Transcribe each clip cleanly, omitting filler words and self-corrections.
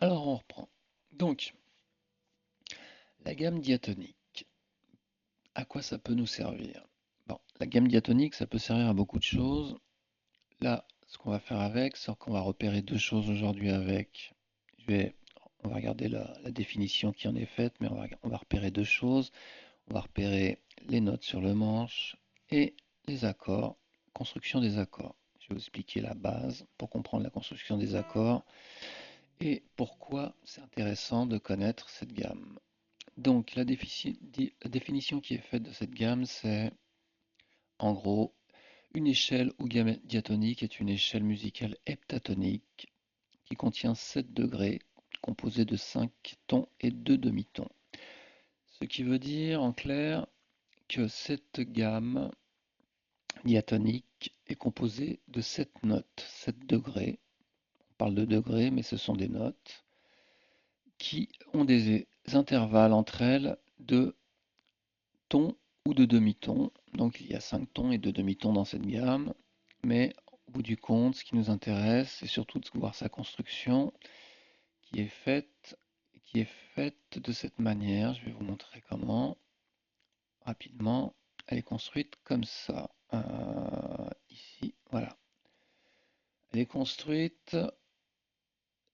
Alors on reprend. Donc, la gamme diatonique, à quoi ça peut nous servir? Bon, la gamme diatonique, ça peut servir à beaucoup de choses. Là, ce qu'on va faire avec, c'est qu'on va repérer deux choses aujourd'hui avec. Je vais, on va regarder la définition qui en est faite, mais on va repérer deux choses. On va repérer les notes sur le manche et les accords, construction des accords. Je vais vous expliquer la base pour comprendre la construction des accords et pourquoi c'est intéressant de connaître cette gamme. Donc la définition qui est faite de cette gamme, c'est en gros une échelle ou gamme diatonique est une échelle musicale heptatonique qui contient 7 degrés composés de 5 tons et 2 demi-tons. Ce qui veut dire en clair que cette gamme diatonique est composée de 7 notes, 7 degrés. On parle de degrés, mais ce sont des notes qui ont des intervalles entre elles de tons ou de demi-tons. Donc il y a 5 tons et 2 demi-tons dans cette gamme, mais au bout du compte, ce qui nous intéresse, c'est surtout de voir sa construction qui est faite, qui est faite de cette manière. Je vais vous montrer comment rapidement. Elle est construite comme ça. Ici, voilà. Elle est construite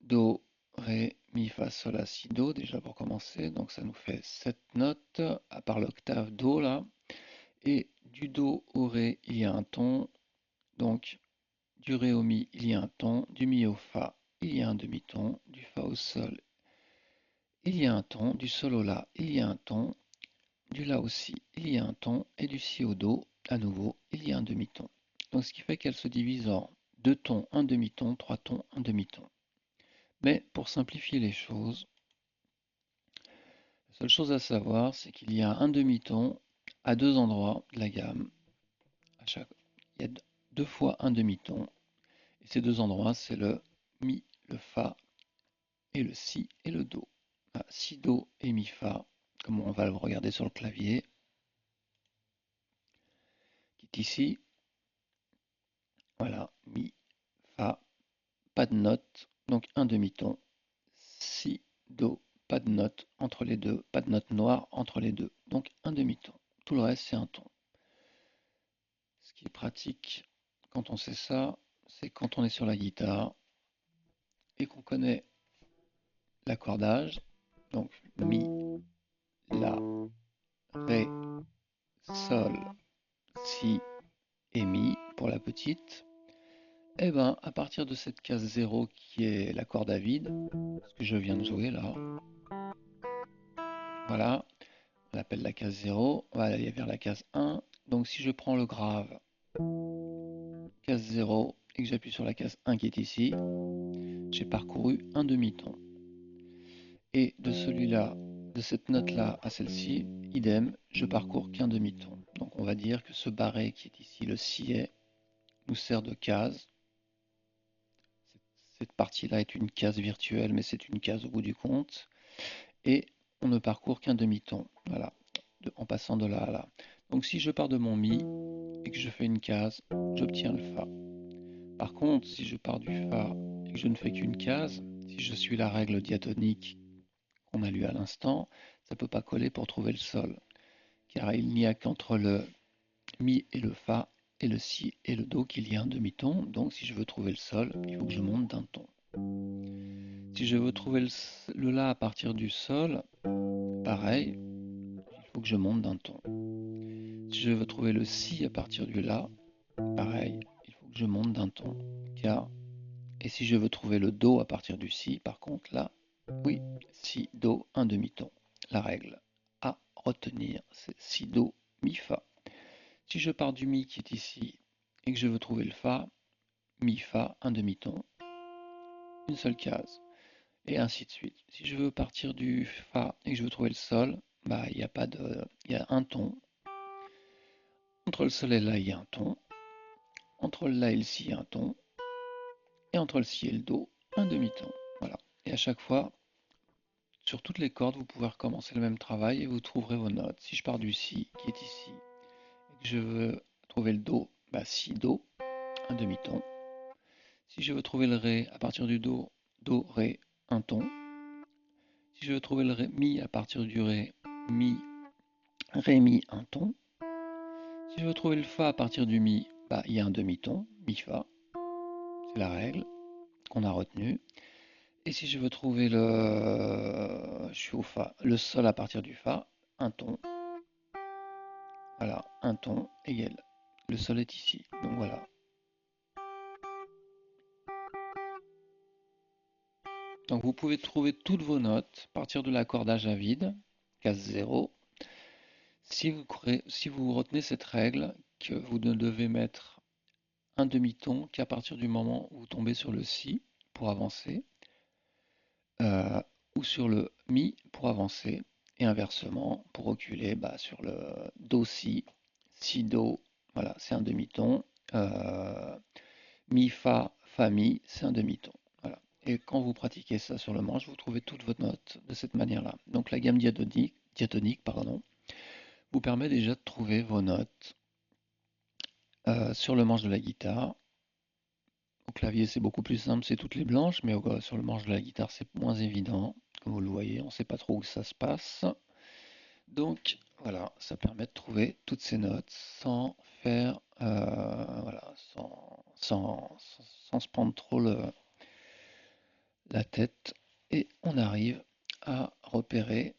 Do, Ré, Mi, Fa, Sol, La, Si, Do, déjà pour commencer. Donc ça nous fait 7 notes, à part l'octave Do là. Et du Do au Ré, il y a un ton. Donc du Ré au Mi, il y a un ton. Du Mi au Fa, il y a un demi-ton. Du Fa au Sol, il y a un ton. Du Sol au La, il y a un ton. Du La au Si, il y a un ton. Et du Si au Do, à nouveau, il y a un demi-ton. Donc ce qui fait qu'elle se divise en deux tons, un demi-ton, trois tons, un demi-ton. Mais pour simplifier les choses, la seule chose à savoir, c'est qu'il y a un demi-ton à deux endroits de la gamme. Il y a deux fois un demi-ton. Et ces deux endroits, c'est le Mi, le Fa et le Si et le Do. Si, Do et Mi, Fa, comme on va le regarder sur le clavier, qui est ici. Voilà, Mi, Fa, pas de note, donc un demi-ton. Si, Do, pas de note entre les deux, pas de note noire entre les deux, donc un demi-ton. Tout le reste, c'est un ton. Ce qui est pratique quand on sait ça, c'est quand on est sur la guitare et qu'on connaît l'accordage, donc Mi, La, Ré, Sol, Si et Mi pour la petite. Et ben à partir de cette case 0 qui est l'accord David, ce que je viens de jouer là, voilà, on l'appelle la case 0, on va aller vers la case 1. Donc si je prends le grave, case 0, et que j'appuie sur la case 1 qui est ici, j'ai parcouru un demi-ton. Et de celui-là, de cette note-là à celle-ci, idem, je parcours qu'un demi-ton. Donc on va dire que ce barré qui est ici, le siet, nous sert de case. Cette partie-là est une case virtuelle, mais c'est une case au bout du compte. Et on ne parcourt qu'un demi-ton, voilà, en passant de là à là. Donc si je pars de mon Mi et que je fais une case, j'obtiens le Fa. Par contre, si je pars du Fa et que je ne fais qu'une case, si je suis la règle diatonique qu'on a lue à l'instant, ça ne peut pas coller pour trouver le Sol, car il n'y a qu'entre le Mi et le Fa et le Si et le Do qu'il y a un demi-ton, donc si je veux trouver le Sol, il faut que je monte d'un ton. Si je veux trouver le La à partir du Sol, pareil, il faut que je monte d'un ton. Si je veux trouver le Si à partir du La, pareil, il faut que je monte d'un ton. Car, et si je veux trouver le Do à partir du Si, par contre, là, oui, Si, Do, un demi-ton. La règle à retenir, c'est Si, Do, Mi, Fa. Si je pars du Mi qui est ici et que je veux trouver le Fa, Mi, Fa, un demi-ton, une seule case. Et ainsi de suite. Si je veux partir du Fa et que je veux trouver le Sol, bah il y a pas de. Il y a un ton. Entre le Sol et le La, il y a un ton. Entre le La et le Si, il y a un ton. Et entre le Si et le Do, un demi-ton. Voilà. Et à chaque fois, sur toutes les cordes, vous pouvez recommencer le même travail et vous trouverez vos notes. Si je pars du Si qui est ici et que je veux trouver le Do, bah Si, Do, un demi-ton. Si je veux trouver le Ré à partir du Do, Do, Ré, un ton. Si je veux trouver le mi à partir du ré, mi, ré, mi, un ton. Si je veux trouver le fa à partir du mi, bah, il y a un demi-ton, mi, fa. C'est la règle qu'on a retenue. Et si je veux trouver je suis au fa, le sol à partir du fa, un ton. Voilà, un ton égal. Le sol est ici. Donc voilà. Donc vous pouvez trouver toutes vos notes à partir de l'accordage à vide, case 0. Si vous retenez cette règle, que vous ne devez mettre un demi-ton qu'à partir du moment où vous tombez sur le si pour avancer, euh, ou sur le mi pour avancer, et inversement, pour reculer, bah, sur le do si, si do, voilà, c'est un demi-ton, mi fa, fa mi, c'est un demi-ton. Voilà. Et quand vous pratiquez ça sur le manche, vous trouvez toutes vos notes de cette manière-là. Donc la gamme diatonique, pardon, vous permet déjà de trouver vos notes sur le manche de la guitare. Au clavier, c'est beaucoup plus simple, c'est toutes les blanches, mais sur le manche de la guitare, c'est moins évident. Comme vous le voyez, on ne sait pas trop où ça se passe. Donc voilà, ça permet de trouver toutes ces notes sans faire, voilà, sans se prendre trop la tête. Et on arrive à repérer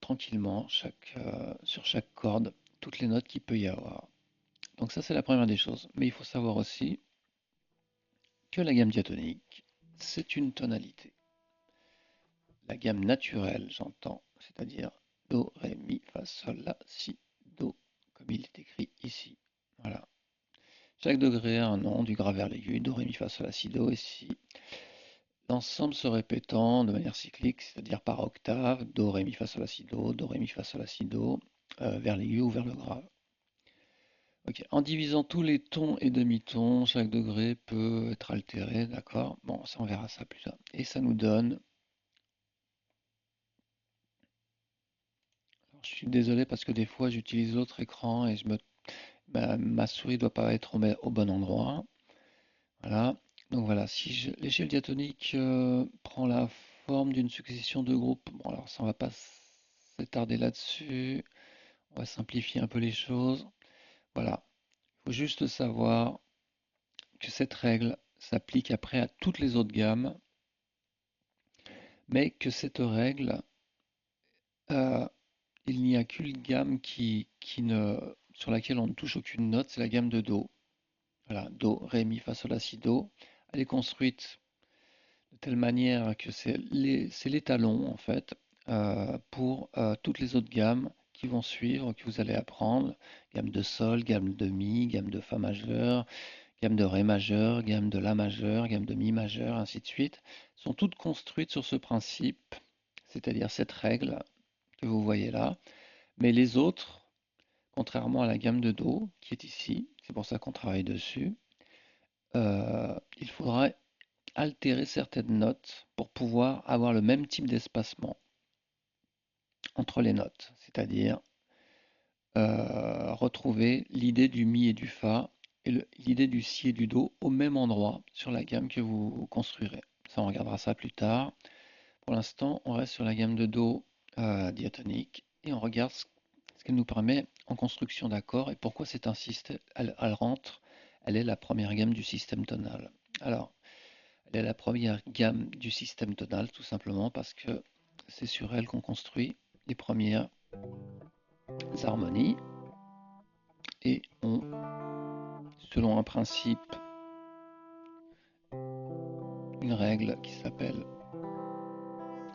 tranquillement sur chaque corde toutes les notes qu'il peut y avoir. Donc ça, c'est la première des choses. Mais il faut savoir aussi que la gamme diatonique, c'est une tonalité. La gamme naturelle, j'entends, c'est-à-dire Do, Ré, Mi, Fa, Sol, La, Si, Do, comme il est écrit ici. Voilà. Chaque degré a un nom, du grave vers l'aigu, Do, Ré, Mi, Fa, Sol, La, Si, Do et Si. L'ensemble se répétant de manière cyclique, c'est-à-dire par octave, Do, Ré, Mi, Fa, Sol, La, Si, Do, Ré, Mi, Fa, Sol, La, Si, Do, vers l'aigu ou vers le grave. Ok. En divisant tous les tons et demi-tons, chaque degré peut être altéré, d'accord? Bon, ça on verra ça plus tard. Et ça nous donne. Alors, je suis désolé parce que des fois j'utilise l'autre écran et ma souris ne doit pas être au bon endroit. Voilà. Donc voilà, si l'échelle diatonique prend la forme d'une succession de groupes, bon alors ça on va pas s'attarder là-dessus. On va simplifier un peu les choses. Voilà. Il faut juste savoir que cette règle s'applique après à toutes les autres gammes, mais que cette règle, euh, il n'y a qu'une gamme sur laquelle on ne touche aucune note, c'est la gamme de Do. Voilà, Do, Ré, Mi, Fa, Sol, La, Si, Do. Elle est construite de telle manière que c'est l'étalon, en fait, pour toutes les autres gammes qui vont suivre, que vous allez apprendre. Gamme de Sol, gamme de Mi, gamme de Fa majeur, gamme de Ré majeur, gamme de La majeur, gamme de Mi majeur, ainsi de suite, sont toutes construites sur ce principe, c'est-à-dire cette règle que vous voyez là. Mais les autres, contrairement à la gamme de Do qui est ici, c'est pour ça qu'on travaille dessus, il faudra altérer certaines notes pour pouvoir avoir le même type d'espacement entre les notes, c'est-à-dire retrouver l'idée du Mi et du Fa et l'idée du Si et du Do au même endroit sur la gamme que vous construirez. Ça, on regardera ça plus tard. Pour l'instant, on reste sur la gamme de Do diatonique et on regarde ce qu'elle nous permet en construction d'accords et pourquoi c'est un système, elle est la première gamme du système tonal. Alors, elle est la première gamme du système tonal tout simplement parce que c'est sur elle qu'on construit les premières harmonies et selon un principe, une règle qui s'appelle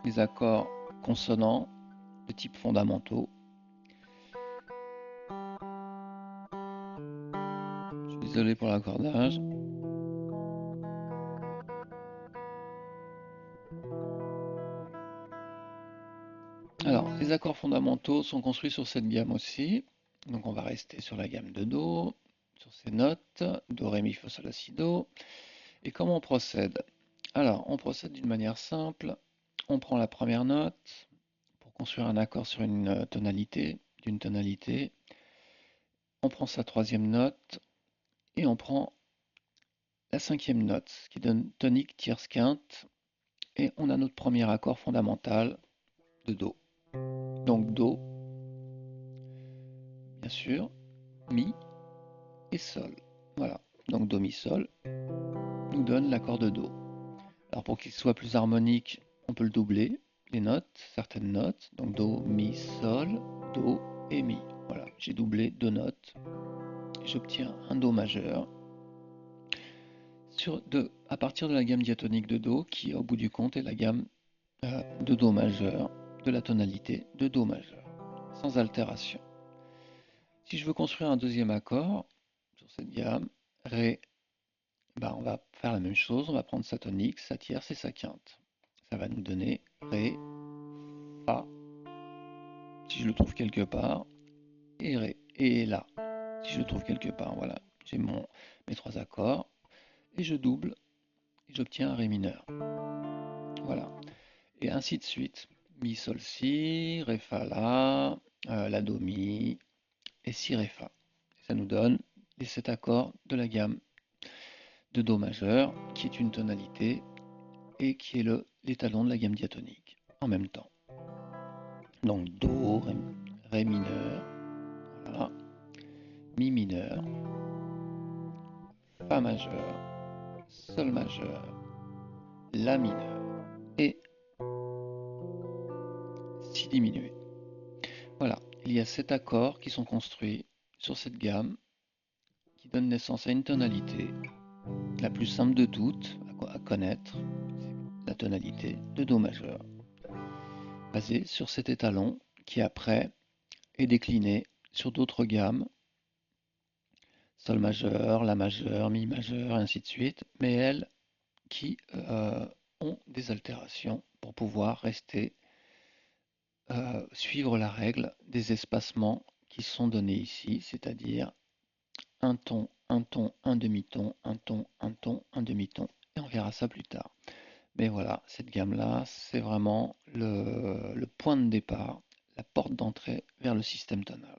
les accords consonants de type fondamentaux. Je suis désolé pour l'accordage. Alors, les accords fondamentaux sont construits sur cette gamme aussi. Donc on va rester sur la gamme de Do, sur ces notes, Do, Ré, Mi, Fa, Sol, La, Si, Do. Et comment on procède? Alors, on procède d'une manière simple. On prend la première note pour construire un accord sur une tonalité, d'une tonalité. On prend sa troisième note et on prend la cinquième note, ce qui donne tonique, tierce, quinte. et on a notre premier accord fondamental de Do. Donc Do, bien sûr, Mi et Sol. Voilà, donc Do, Mi, Sol nous donne l'accord de Do. Alors pour qu'il soit plus harmonique, on peut le doubler, les notes, certaines notes, donc Do, Mi, Sol, Do et Mi. Voilà, j'ai doublé deux notes, et j'obtiens un Do majeur à partir de la gamme diatonique de Do, qui au bout du compte est la gamme de Do majeur, de la tonalité de Do majeur, sans altération. Si je veux construire un deuxième accord sur cette gamme, Ré, on va faire la même chose, on va prendre sa tonique, sa tierce et sa quinte. Ça va nous donner Ré, Fa, si je le trouve quelque part, et Ré, et La, si je le trouve quelque part. Voilà, j'ai mes trois accords, et je double, et j'obtiens un Ré mineur. Voilà, et ainsi de suite. Mi, Sol, Si, Ré, Fa, La, La, Do, Mi, et Si, Ré, Fa. Ça nous donne les 7 accords de la gamme de Do majeur, qui est une tonalité, et qui est l'étalon de la gamme diatonique, en même temps. Donc Do, Ré mineur, voilà, Mi mineur, Fa majeur, Sol majeur, La mineur et Si diminué. Voilà, il y a 7 accords qui sont construits sur cette gamme qui donne naissance à une tonalité, la plus simple de toutes à connaître, c'est la tonalité de Do majeur, basée sur cet étalon qui après est décliné sur d'autres gammes, Sol majeur, La majeur, Mi majeur, et ainsi de suite, mais elles qui ont des altérations pour pouvoir rester suivre la règle des espacements qui sont donnés ici, c'est-à-dire un ton, un demi-ton, un ton, un ton, un demi-ton, et on verra ça plus tard. Mais voilà, cette gamme-là, c'est vraiment le point de départ, la porte d'entrée vers le système tonal.